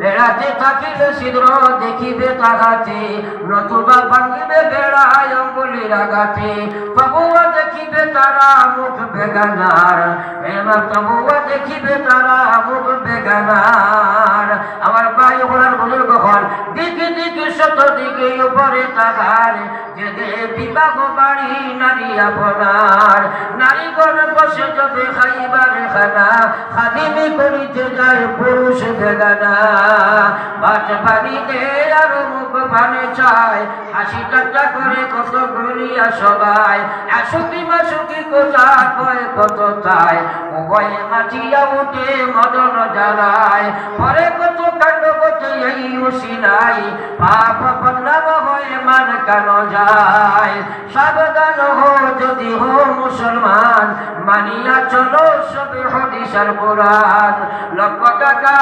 বেড়াতে থাকিলে ছিদ্র দেখিবে তাহাতে, নতুবা ভাঙিবে বেড়ায় অঙ্গুলির আঘাতে। তবুও দেখিবে তারা মুখ বেগানার, তবুও দেখিবে তারা মুখ বেগানার। আমার ভাই ওনার বুজুর্গ হল, দিকে দিকে শত দিকে উপরে তাহার, যে বিবাহ বাড়ি নারী আপনার। নারীগণ বসে যাবে খাইবার খানা, খাদিমি করিতে যায় পুরুষ বেগানা। ভাত বাড়িতে আর মুখ পানে চায়, হাসি ঠাট্টা করে কত গুলিয়া সবাই। আসুকি মাসুকি কোথা কয় কত তাই, উভয়ে মাটিয়া উঠে মদন জ্বালায়। পরে কত কাণ্ড করতে এই উশিলাই, পাপ বদনাম হয়ে মান কেন যায়। সাবধান হো যদি হো মুসলমান, মানিয়া চলো সবে হাদিস আর কোরআন। লক্ষ টাকা